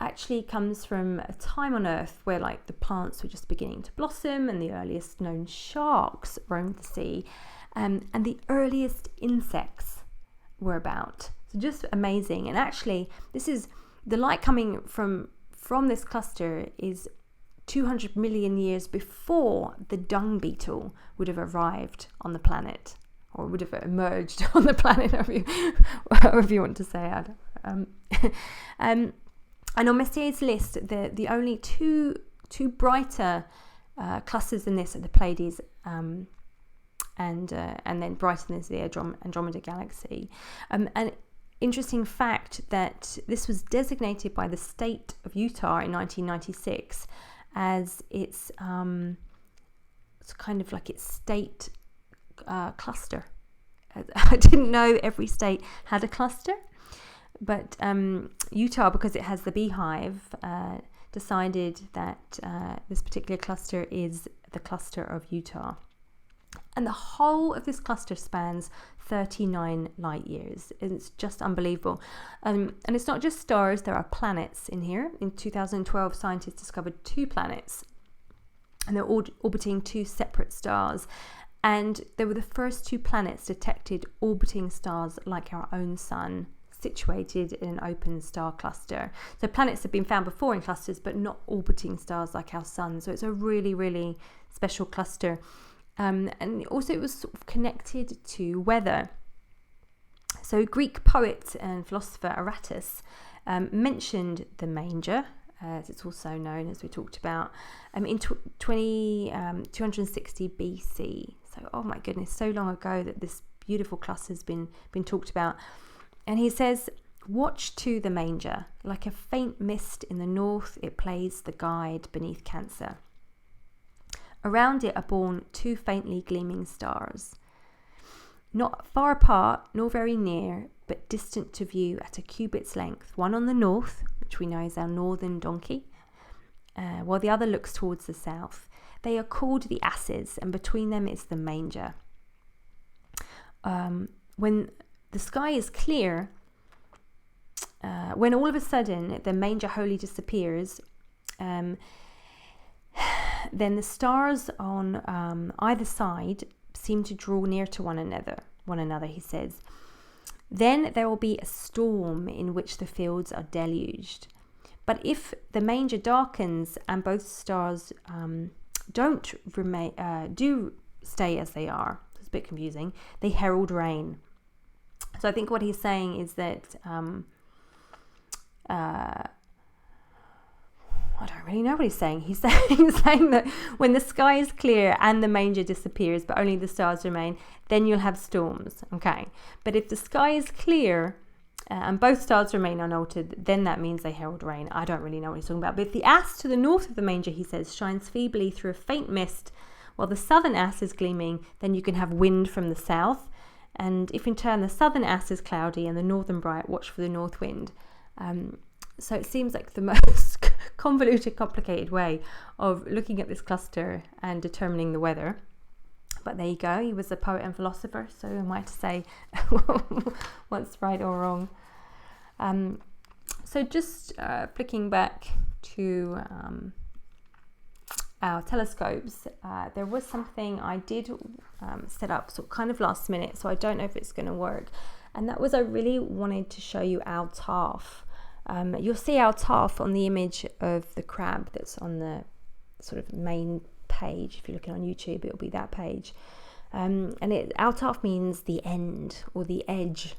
actually comes from a time on Earth where like the plants were just beginning to blossom and the earliest known sharks roamed the sea, and the earliest insects were about. So just amazing. And actually this is the light coming from this cluster is 200 million years before the dung beetle would have arrived on the planet, or would have emerged on the planet, however you want to say it. And on Messier's list, the only two brighter clusters than this are the Pleiades, and then brighter than is the Andromeda Galaxy. An interesting fact that this was designated by the state of Utah in 1996 as its kind of like its state cluster. I didn't know every state had a cluster. But Utah, because it has the Beehive, decided that this particular cluster is the cluster of Utah. And the whole of this cluster spans 39 light years. It's just unbelievable. And it's not just stars, there are planets in here. In 2012, scientists discovered 2 planets, and they're orbiting 2 separate stars. And they were the first 2 planets detected orbiting stars like our own sun, situated in an open star cluster. So planets have been found before in clusters, but not orbiting stars like our sun. So it's a really, really special cluster. And also it was sort of connected to weather. So Greek poet and philosopher Aratus mentioned the manger, as it's also known, as we talked about, in 260 BC. So, oh my goodness, so long ago that this beautiful cluster has been talked about. And he says, "Watch to the manger, like a faint mist in the north, it plays the guide beneath Cancer. Around it are born 2 faintly gleaming stars, not far apart nor very near, but distant to view at a cubit's length, one on the north, which we know is our northern donkey, while the other looks towards the south. They are called the asses, and between them is the manger. When the sky is clear, when all of a sudden the manger wholly disappears, then the stars on either side seem to draw near to one another, he says. Then there will be a storm in which the fields are deluged. But if the manger darkens and both stars do stay as they are, it's a bit confusing, they herald rain." So I think what he's saying is that I don't really know what he's saying. He's saying that when the sky is clear and the manger disappears, but only the stars remain, then you'll have storms. Okay. But if the sky is clear and both stars remain unaltered, then that means they herald rain. I don't really know what he's talking about. But if the ass to the north of the manger, he says, shines feebly through a faint mist, while the southern ass is gleaming, then you can have wind from the south. And if in turn the southern ass is cloudy and the northern bright, watch for the north wind. So it seems like the most convoluted, complicated way of looking at this cluster and determining the weather. But there you go. He was a poet and philosopher, so am I to say what's right or wrong. So just flicking back to our telescopes, there was something I did set up sort of kind of last minute, so I don't know if it's going to work. And that was, I really wanted to show you our TARF. You'll see our TARF on the image of the crab that's on the sort of main page. If you're looking on YouTube, it'll be that page. And our TARF means the end or the edge,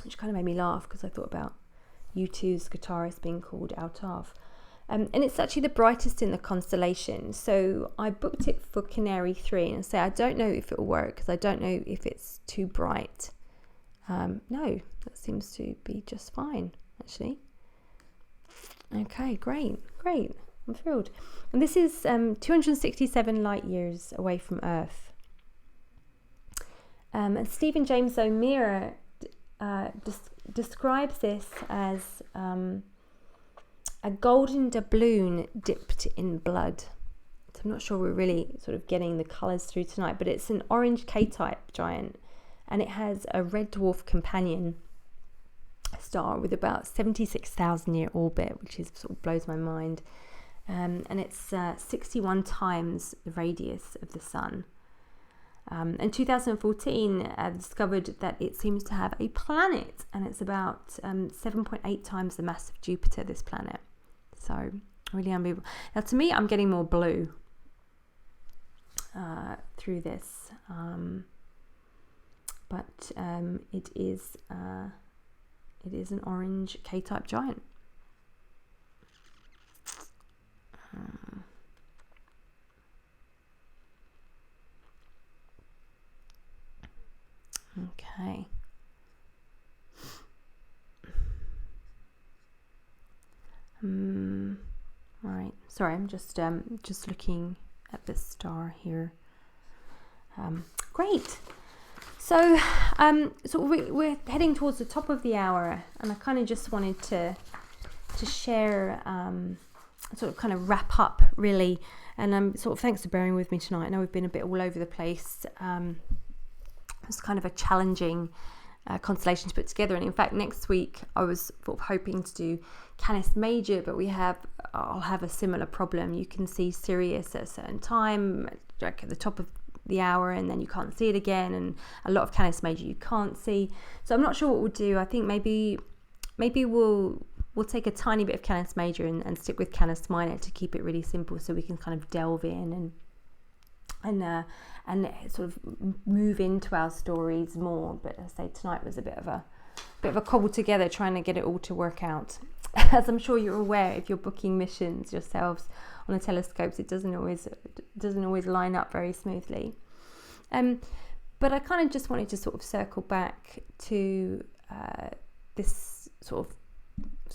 which kind of made me laugh because I thought about U2's guitarist being called our TARF. And it's actually the brightest in the constellation. So I booked it for Canary 3 and say I don't know if it'll work because I don't know if it's too bright. No, that seems to be just fine, actually. Okay, great. I'm thrilled. And this is 267 light years away from Earth. And Stephen James O'Meara describes this as a golden doubloon dipped in blood. So I'm not sure we're really sort of getting the colours through tonight, but it's an orange K-type giant, and it has a red dwarf companion star with about 76,000 year orbit, which is sort of blows my mind. And it's 61 times the radius of the sun. In 2014, discovered that it seems to have a planet, and it's about 7.8 times the mass of Jupiter, this planet. So really unbelievable. Now to me, I'm getting more blue through this, but it is an orange K-type giant. Okay. Right. Sorry, I'm just looking at this star here. Great. So we're heading towards the top of the hour, and I kind of just wanted to share, sort of kind of wrap up really, and sort of thanks for bearing with me tonight. I know we've been a bit all over the place. It's kind of a challenging constellation to put together, and in fact next week I was sort of hoping to do Canis Major, but I'll have a similar problem. You can see Sirius at a certain time, like at the top of the hour, and then you can't see it again, and a lot of Canis Major you can't see. So I'm not sure what we'll do. I think maybe we'll take a tiny bit of Canis Major and stick with Canis Minor to keep it really simple, so we can kind of delve in and sort of move into our stories more. But as I say, tonight was a bit of a cobble together, trying to get it all to work out. As I'm sure you're aware, if you're booking missions yourselves on the telescopes, it doesn't always line up very smoothly. But I kind of just wanted to sort of circle back to this sort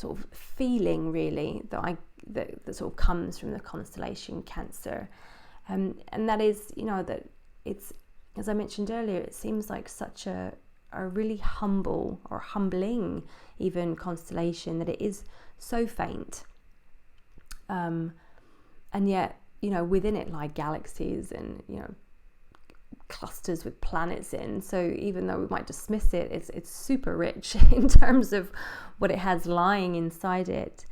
of feeling really that sort of comes from the constellation Cancer. And that is, that it's, as I mentioned earlier, it seems like such a really humble or humbling even constellation, that it is so faint. And yet, within it lie galaxies and, clusters with planets in. So even though we might dismiss it, it's super rich in terms of what it has lying inside it.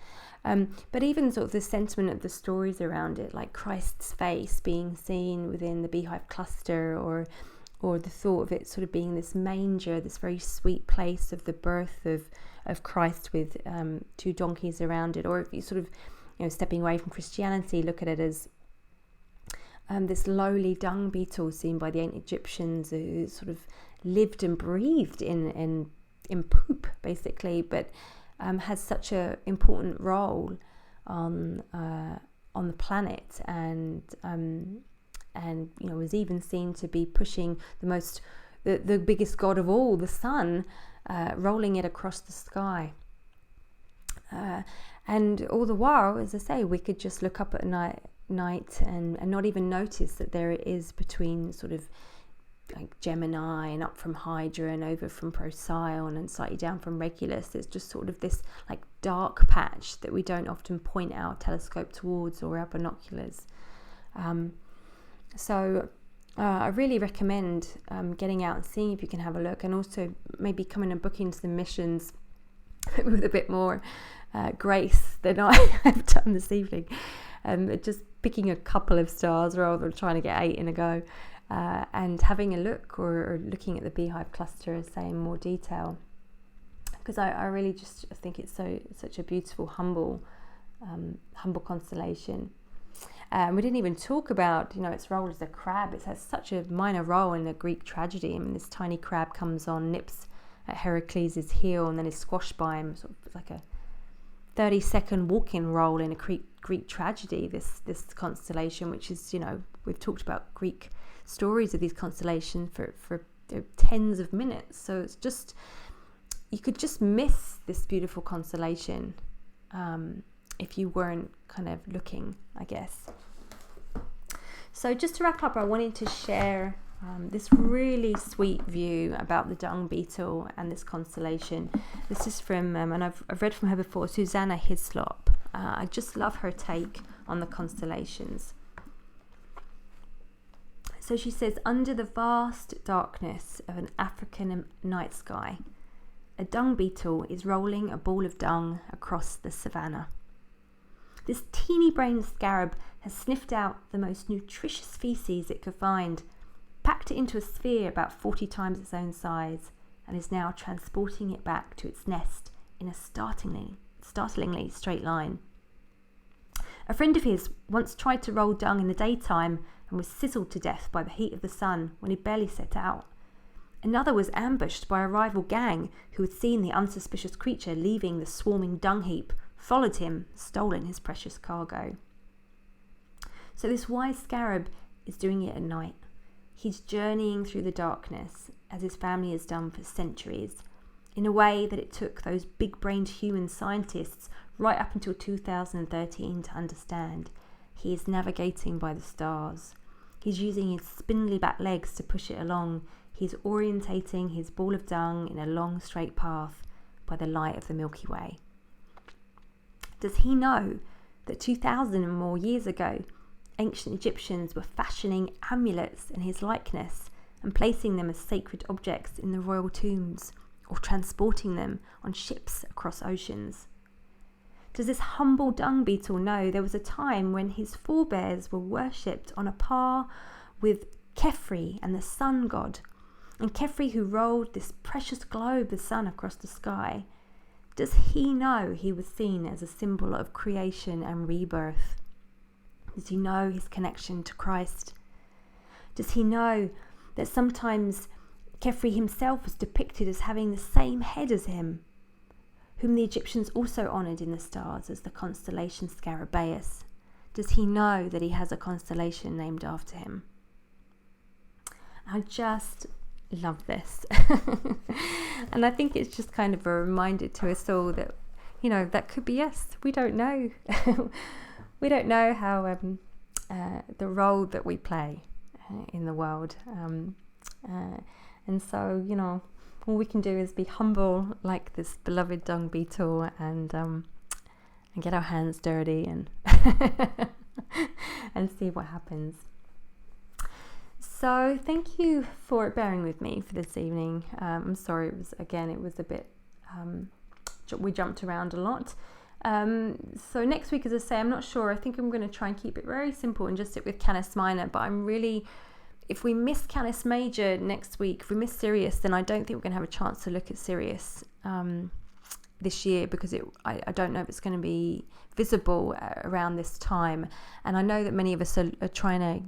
But even sort of the sentiment of the stories around it, like Christ's face being seen within the Beehive cluster, or the thought of it sort of being this manger, this very sweet place of the birth of Christ with two donkeys around it. Or if you sort of, stepping away from Christianity, look at it as this lowly dung beetle seen by the ancient Egyptians, who sort of lived and breathed in poop, basically, but has such a important role on the planet, and was even seen to be pushing the biggest god of all, the sun, rolling it across the sky. And all the while, as I say, we could just look up at night and not even notice that there it is between sort of like Gemini and up from Hydra and over from Procyon and slightly down from Regulus. There's just sort of this like dark patch that we don't often point our telescope towards or our binoculars. So I really recommend getting out and seeing if you can have a look, and also maybe coming and booking some missions with a bit more grace than I have done this evening. Just picking a couple of stars rather than trying to get 8 in a go, and having a look or looking at the Beehive cluster, as say, in more detail, because I really just think it's such a beautiful, humble constellation. We didn't even talk about its role as a crab. It has such a minor role in the Greek tragedy. I mean, this tiny crab comes on, nips at Heracles' heel, and then is squashed by him, sort of like a 30-second walk-in role in a Greek tragedy, this constellation, which is, we've talked about Greek stories of these constellations for tens of minutes. So it's just, you could just miss this beautiful constellation if you weren't kind of looking, I guess. So just to wrap up, I wanted to share this really sweet view about the dung beetle and this constellation. This is from, and I've read from her before, Susanna Hislop. I just love her take on the constellations. So she says, under the vast darkness of an African night sky, a dung beetle is rolling a ball of dung across the savannah. This teeny-brained scarab has sniffed out the most nutritious feces it could find, packed it into a sphere about 40 times its own size, and is now transporting it back to its nest in a startlingly straight line. A friend of his once tried to roll dung in the daytime and was sizzled to death by the heat of the sun when he barely set out. Another was ambushed by a rival gang who had seen the unsuspicious creature leaving the swarming dung heap, followed him, stolen his precious cargo. So this wise scarab is doing it at night. He's journeying through the darkness, as his family has done for centuries, in a way that it took those big-brained human scientists right up until 2013 to understand. He is navigating by the stars. He's using his spindly back legs to push it along. He's orientating his ball of dung in a long, straight path by the light of the Milky Way. Does he know that 2,000 and more years ago, ancient Egyptians were fashioning amulets in his likeness and placing them as sacred objects in the royal tombs, or transporting them on ships across oceans? Does this humble dung beetle know there was a time when his forebears were worshipped on a par with Khepri and the sun god, and Khepri who rolled this precious globe, the sun, across the sky? Does he know he was seen as a symbol of creation and rebirth? Does he know his connection to Christ? Does he know that sometimes Khepri himself was depicted as having the same head as him, whom the Egyptians also honoured in the stars as the constellation Scarabaeus? Does he know that he has a constellation named after him? I just love this. And I think it's just kind of a reminder to us all that, that could be us. We don't know. We don't know how the role that we play in the world. And so, all we can do is be humble like this beloved dung beetle and get our hands dirty and and see what happens. So thank you for bearing with me for this evening. I'm sorry, it was a bit, we jumped around a lot. So next week, as I say, I'm not sure. I think I'm going to try and keep it very simple and just stick with Canis Minor, but if we miss Canis Major next week, if we miss Sirius, then I don't think we're going to have a chance to look at Sirius this year, because I don't know if it's going to be visible around this time. And I know that many of us are trying to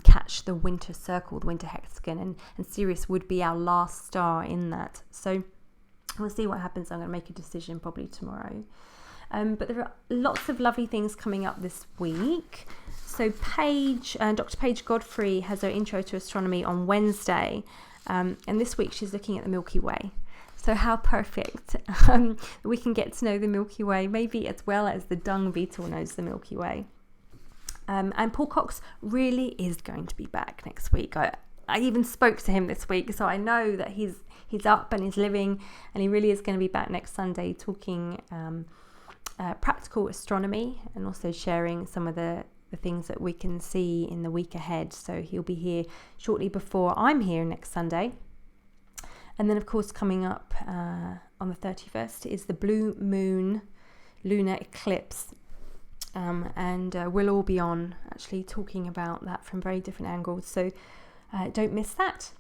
catch the winter circle, the winter hexagon, and Sirius would be our last star in that. So we'll see what happens. I'm going to make a decision probably tomorrow. But there are lots of lovely things coming up this week. So Dr. Paige Godfrey has her intro to astronomy on Wednesday, and this week she's looking at the Milky Way. So how perfect we can get to know the Milky Way, maybe as well as the dung beetle knows the Milky Way. And Paul Cox really is going to be back next week. I even spoke to him this week, so I know that he's up and he's living, and he really is going to be back next Sunday talking practical astronomy and also sharing some of the things that we can see in the week ahead. So he'll be here shortly before I'm here next Sunday. And then, of course, coming up on the 31st is the blue moon lunar eclipse. And we'll all be on actually talking about that from very different angles. So don't miss that.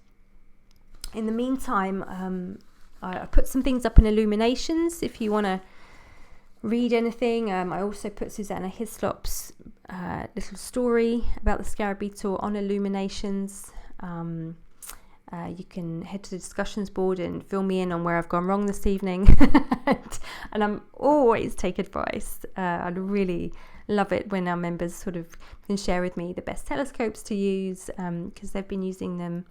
In the meantime, I put some things up in Illuminations if you want to read anything. I also put Susanna Hislop's little story about the scarab beetle on Illuminations. You can head to the discussions board and fill me in on where I've gone wrong this evening. And I'm always take advice. I'd really love it when our members sort of can share with me the best telescopes to use, because they've been using them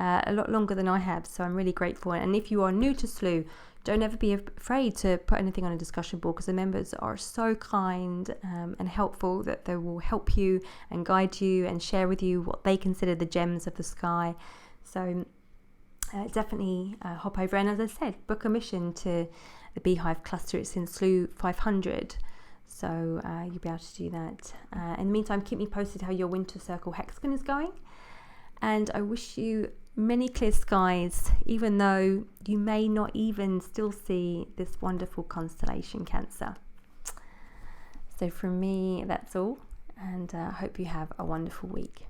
a lot longer than I have. So I'm really grateful. And if you are new to Slooh, don't ever be afraid to put anything on a discussion board, because the members are so kind and helpful that they will help you and guide you and share with you what they consider the gems of the sky. So definitely hop over, and as I said, book a mission to the Beehive cluster. It's in Slooh 500, so you'll be able to do that. In the meantime, keep me posted how your winter circle hexagon is going, and I wish you many clear skies, even though you may not even still see this wonderful constellation Cancer. So from me, that's all, and I hope you have a wonderful week.